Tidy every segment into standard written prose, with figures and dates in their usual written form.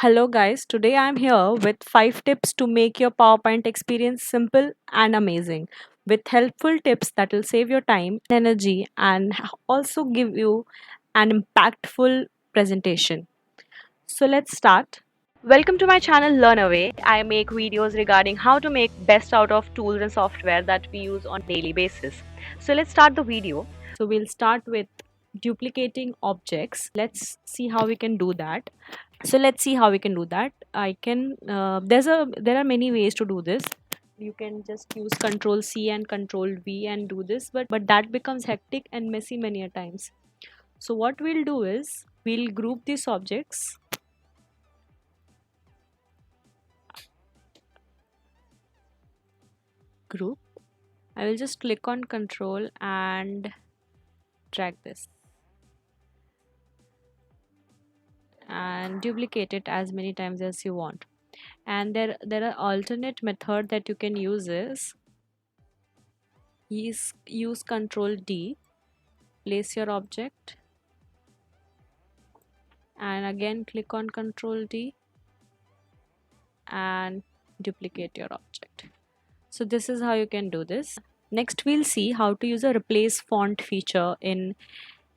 Hello, guys. Today I'm here with 5 tips to make your PowerPoint experience simple and amazing, with helpful tips that will save your time, energy, and also give you an impactful presentation. So, let's start. Welcome to my channel Learn Away. I make videos regarding how to make best out of tools and software that we use on daily basis. So, let's start the video. So, we'll start with duplicating objects. Let's see how we can do that. So let's see how we can do that. I can there are many ways to do this. You can just use control C and control V and do this, but that becomes hectic and messy many a times. So what we'll do is we'll group these objects. Group. I will just click on control and drag this and duplicate it as many times as you want. And there are alternate method that you can use control D, place your object, and again click on control D and duplicate your object. So this is how you can do this. Next we'll see how to use a replace font feature in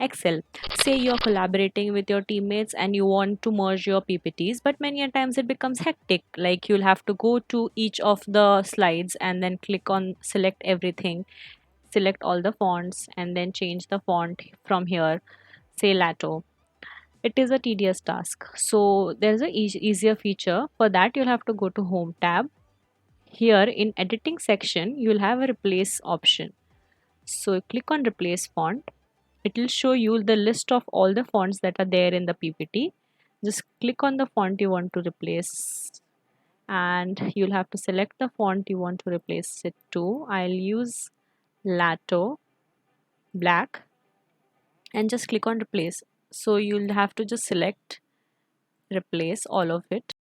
Excel. Say you're collaborating with your teammates and you want to merge your PPTs, but many a times it becomes hectic. Like you'll have to go to each of the slides and then click on select everything, select all the fonts, and then change the font from here, say Lato. It is a tedious task. So there's a easier feature. For that you'll have to go to home tab. Here in editing section you'll have a replace option. So click on replace font. It will show you the list of all the fonts that are there in the PPT. Just click on the font you want to replace and you'll have to select the font you want to replace it to. I'll use Lato black and just click on replace. So you'll have to just select replace all of it.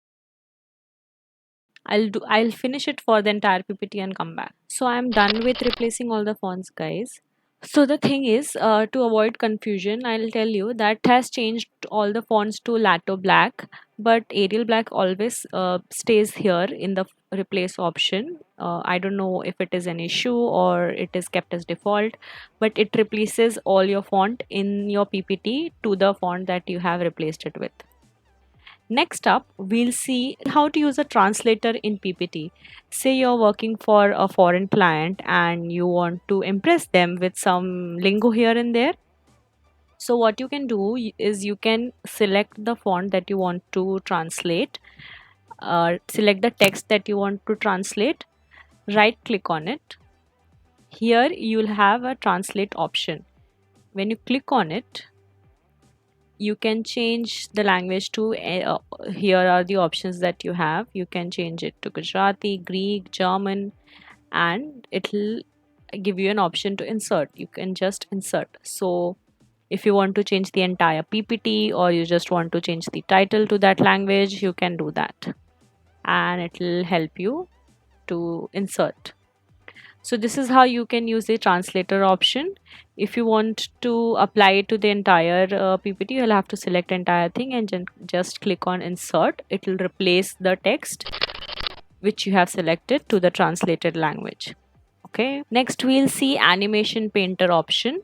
I'll finish it for the entire PPT and come back. So I'm done with replacing all the fonts, guys. So the thing is, to avoid confusion, I'll tell you that has changed all the fonts to Lato black, but Arial black always stays here in the replace option. I don't know if it is an issue or it is kept as default, but it replaces all your font in your PPT to the font that you have replaced it with. Next up, we'll see how to use a translator in PPT. Say you're working for a foreign client and you want to impress them with some lingo here and there. So what you can do is you can select the font that you want to translate, select the text that you want to translate, right click on it. Here you'll have a translate option. When you click on it, you can change the language to here are the options that you have. You can change it to Gujarati, Greek, German, and it'll give you an option to insert. You can just insert. So if you want to change the entire PPT or you just want to change the title to that language, you can do that and it'll help you to insert. So this is how you can use the translator option. If you want to apply it to the entire PPT, you'll have to select entire thing and just click on insert. It will replace the text which you have selected to the translated language. Okay. Next we'll see animation painter option.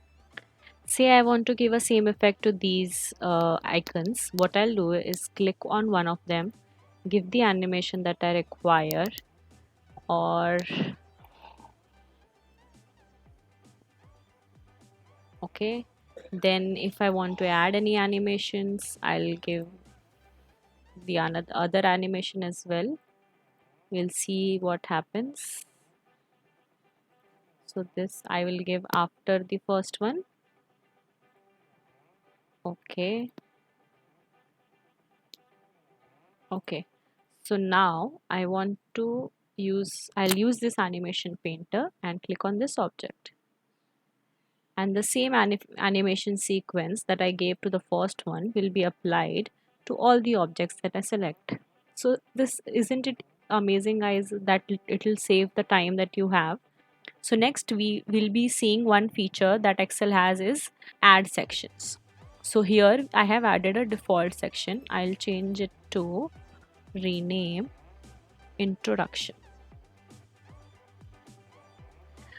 Say I want to give a same effect to these icons. What I'll do is click on one of them, give the animation that I require, or okay, then if I want to add any animations, I'll give the other animation as well. We'll see what happens. So this I will give after the first one. Okay. Okay, so now I'll use this animation painter and click on this object, and the same animation sequence that I gave to the first one will be applied to all the objects that I select. So this, isn't it amazing, guys, that it'll save the time that you have. So next we will be seeing one feature that Excel has is add sections. So here I have added a default section. I'll change it to rename introduction.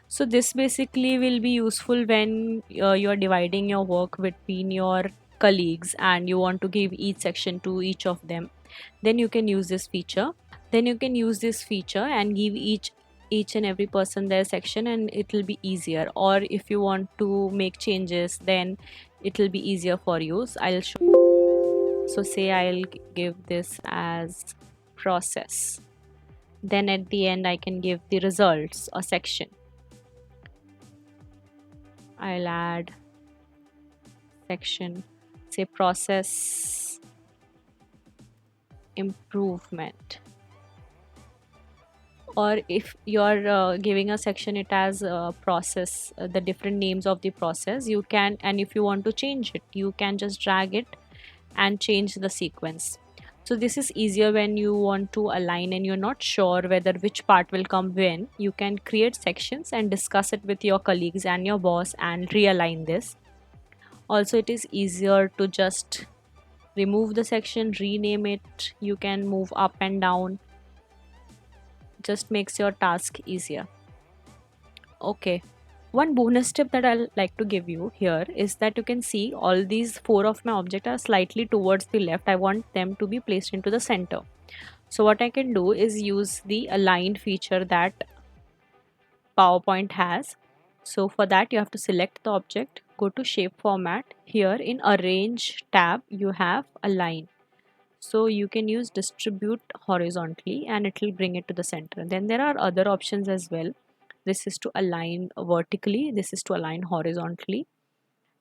So this basically will be useful when you're dividing your work between your colleagues and you want to give each section to each of them. Then you can use this feature. And give each and every person their section, and it will be easier. Or if you want to make changes, then it will be easier for you. So I'll show. So say I'll give this as process. Then at the end I can give the results or section. I'll add section, say process improvement. Or if you're giving a section it as process, the different names of the process you can, and if you want to change it you can just drag it and change the sequence. So this is easier when you want to align and you're not sure whether which part will come when. You can create sections and discuss it with your colleagues and your boss and realign this. Also it is easier to just remove the section, rename it. You can move up and down, just makes your task easier. Okay, one bonus tip that I'll like to give you here is that you can see all these four of my objects are slightly towards the left. I want them to be placed into the center. So what I can do is use the align feature that PowerPoint has. So for that you have to select the object, go to shape format. Here in arrange tab you have align. So you can use distribute horizontally and it will bring it to the center. Then there are other options as well. This is to align vertically, this is to align horizontally,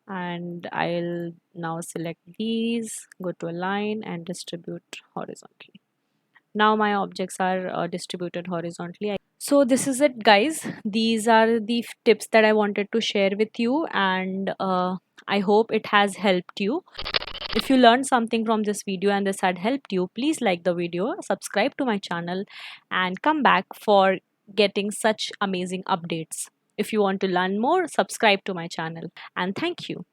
and I'll now select these, go to align and distribute horizontally. Now my objects are distributed horizontally. So this is it guys, these are the tips that I wanted to share with you, and I hope it has helped you. If you learned something from this video and this had helped you, please like the video, subscribe to my channel, and come back for getting such amazing updates. If you want to learn more, subscribe to my channel. And thank you.